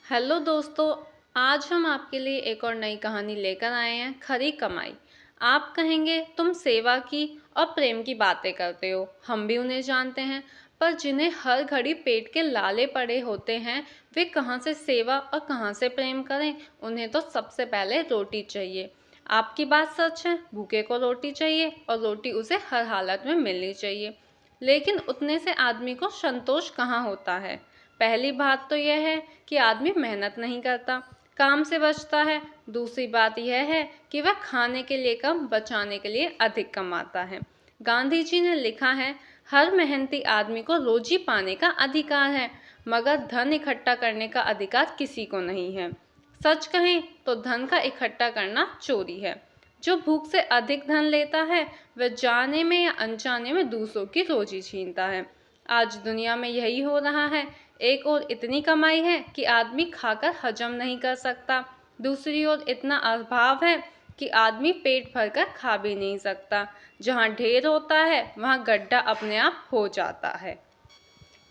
Hello दोस्तों। आज हम आपके लिए एक और नई कहानी लेकर आए हैं, खरी कमाई। आप कहेंगे तुम सेवा की और प्रेम की बातें करते हो, हम भी उन्हें जानते हैं। पर जिन्हें हर घड़ी पेट के लाले पड़े होते हैं, वे कहाँ से सेवा और कहाँ से प्रेम करें। उन्हें तो सबसे पहले रोटी चाहिए। आपकी बात सच है, भूखे को रोटी चाहिए और रोटी उसे हर हालत में मिलनी चाहिए। लेकिन उतने से आदमी को संतोष कहाँ होता है। पहली बात तो यह है कि आदमी मेहनत नहीं करता, काम से बचता है। दूसरी बात यह है कि वह खाने के लिए कम, बचाने के लिए अधिक कमाता है। गांधी जी ने लिखा है, हर मेहनती आदमी को रोजी पाने का अधिकार है, मगर धन इकट्ठा करने का अधिकार किसी को नहीं है। सच कहें तो धन का इकट्ठा करना चोरी है। जो भूख से अधिक धन लेता है, वह जाने में या अनजाने में दूसरों की रोजी छीनता है। आज दुनिया में यही हो रहा है। एक ओर इतनी कमाई है कि आदमी खाकर हजम नहीं कर सकता, दूसरी ओर इतना अभाव है कि आदमी पेट भरकर खा भी नहीं सकता। जहाँ ढेर होता है वहाँ गड्ढा अपने आप हो जाता है।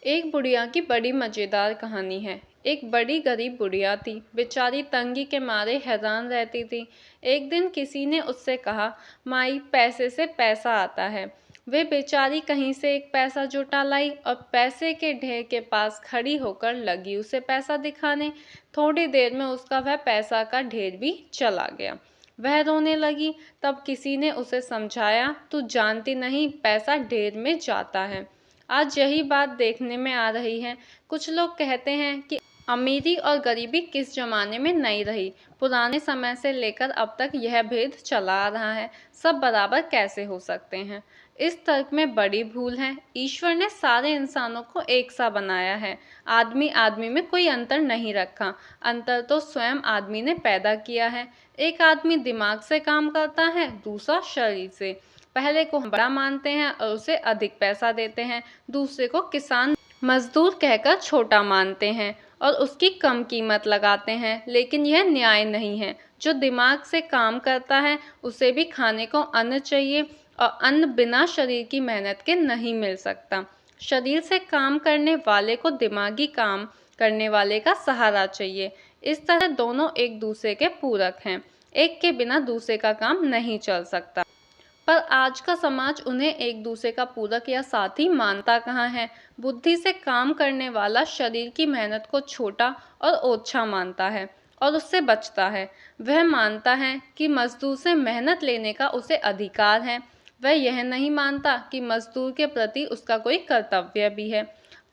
एक बुढ़िया की बड़ी मज़ेदार कहानी है। एक बड़ी गरीब बुढ़िया थी, बेचारी तंगी के मारे हैरान रहती थी। एक दिन किसी ने उससे कहा, माई, पैसे से पैसा आता है। वे बेचारी कहीं से एक पैसा जुटा लाई और पैसे के ढेर के पास खड़ी होकर लगी उसे पैसा दिखाने। थोड़ी देर में उसका वह पैसा का ढेर भी चला गया। वह रोने लगी। तब किसी ने उसे समझाया, तू जानती नहीं, पैसा ढेर में जाता है। आज यही बात देखने में आ रही है। कुछ लोग कहते हैं कि अमीरी और गरीबी किस जमाने में नहीं रही, पुराने समय से लेकर अब तक यह भेद चला आ रहा है, सब बराबर कैसे हो सकते हैं। इस तर्क में बड़ी भूल है। ईश्वर ने सारे इंसानों को एक सा बनाया है। आदमी आदमी में कोई अंतर नहीं रखा। अंतर तो स्वयं आदमी ने पैदा किया है। एक आदमी दिमाग से काम करता है, दूसरा शरीर से। पहले को हम बड़ा मानते हैं और उसे अधिक पैसा देते हैं, दूसरे को किसान मजदूर कहकर छोटा मानते हैं और उसकी कम कीमत लगाते हैं। लेकिन यह न्याय नहीं है। जो दिमाग से काम करता है उसे भी खाने को अन्न चाहिए, और अन्न बिना शरीर की मेहनत के नहीं मिल सकता। शरीर से काम करने वाले को दिमागी काम करने वाले का सहारा चाहिए। इस तरह दोनों एक दूसरे के पूरक हैं। एक के बिना दूसरे का काम नहीं चल सकता। पर आज का समाज उन्हें एक दूसरे का पूरक या साथी मानता कहाँ है। बुद्धि से काम करने वाला शरीर की मेहनत को छोटा और ओछा मानता है और उससे बचता है। वह मानता है कि मजदूर से मेहनत लेने का उसे अधिकार है। वह यह नहीं मानता कि मजदूर के प्रति उसका कोई कर्तव्य भी है।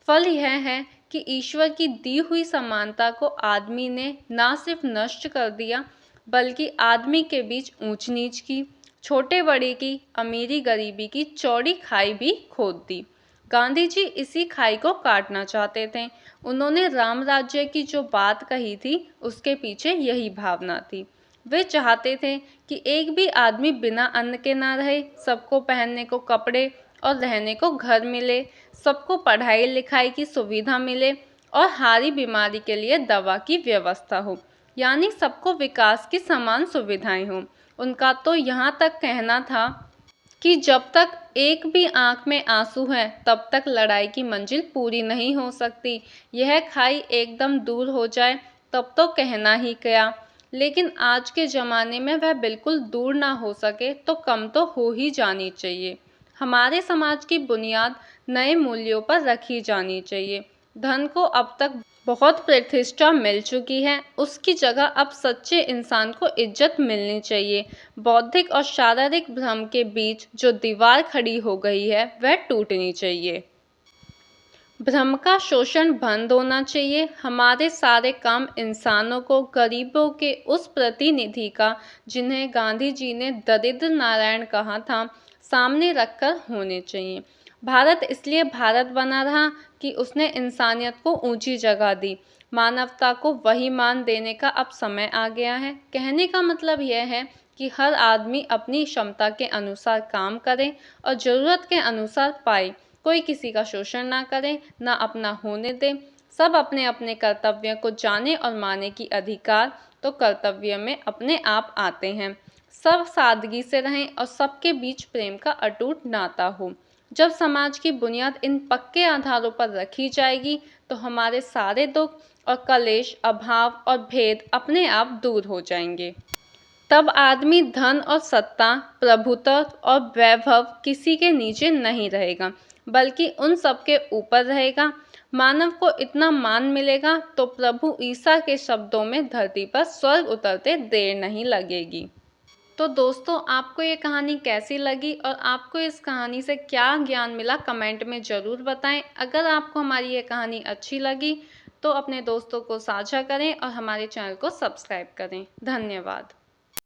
फल यह है कि ईश्वर की दी हुई समानता को आदमी ने ना सिर्फ नष्ट कर दिया, बल्कि आदमी के बीच ऊंच नीच की, छोटे बड़े की, अमीरी गरीबी की चौड़ी खाई भी खोद दी। गांधी जी इसी खाई को काटना चाहते थे। उन्होंने राम राज्य की जो बात कही थी, उसके पीछे यही भावना थी। वे चाहते थे कि एक भी आदमी बिना अन्न के ना रहे, सबको पहनने को कपड़े और रहने को घर मिले, सबको पढ़ाई लिखाई की सुविधा मिले और हारी बीमारी के लिए दवा की व्यवस्था हो, यानी सबको विकास की समान सुविधाएं हों। उनका तो यहाँ तक कहना था कि जब तक एक भी आंख में आंसू है, तब तक लड़ाई की मंजिल पूरी नहीं हो सकती। यह खाई एकदम दूर हो जाए तब तो कहना ही क्या। लेकिन आज के ज़माने में वह बिल्कुल दूर ना हो सके तो कम तो हो ही जानी चाहिए। हमारे समाज की बुनियाद नए मूल्यों पर रखी जानी चाहिए। धन को अब तक बहुत प्रतिष्ठा मिल चुकी है, उसकी जगह अब सच्चे इंसान को इज्जत मिलनी चाहिए। बौद्धिक और शारीरिक भ्रम के बीच जो दीवार खड़ी हो गई है, वह टूटनी चाहिए। भ्रम का शोषण बंद होना चाहिए। हमारे सारे काम इंसानों को, गरीबों के उस प्रतिनिधि का, जिन्हें गांधी जी ने दरिद्र नारायण कहा था, सामने रखकर होने चाहिए। भारत इसलिए भारत बना रहा कि उसने इंसानियत को ऊंची जगह दी। मानवता को वही मान देने का अब समय आ गया है। कहने का मतलब यह है कि हर आदमी अपनी क्षमता के अनुसार काम करे और ज़रूरत के अनुसार पाए। कोई किसी का शोषण ना करे, ना अपना होने दे। सब अपने अपने कर्तव्य को जाने और माने कि अधिकार तो कर्तव्य में अपने आप आते हैं। सब सादगी से रहें और सबके बीच प्रेम का अटूट नाता हो। जब समाज की बुनियाद इन पक्के आधारों पर रखी जाएगी, तो हमारे सारे दुख और कलेश, अभाव और भेद अपने आप दूर हो जाएंगे। तब आदमी धन और सत्ता, प्रभुत्व और वैभव किसी के नीचे नहीं रहेगा, बल्कि उन सब के ऊपर रहेगा। मानव को इतना मान मिलेगा तो प्रभु ईसा के शब्दों में धरती पर स्वर्ग उतरते देर नहीं लगेगी। तो दोस्तों, आपको ये कहानी कैसी लगी और आपको इस कहानी से क्या ज्ञान मिला, कमेंट में ज़रूर बताएं। अगर आपको हमारी ये कहानी अच्छी लगी तो अपने दोस्तों को साझा करें और हमारे चैनल को सब्सक्राइब करें। धन्यवाद।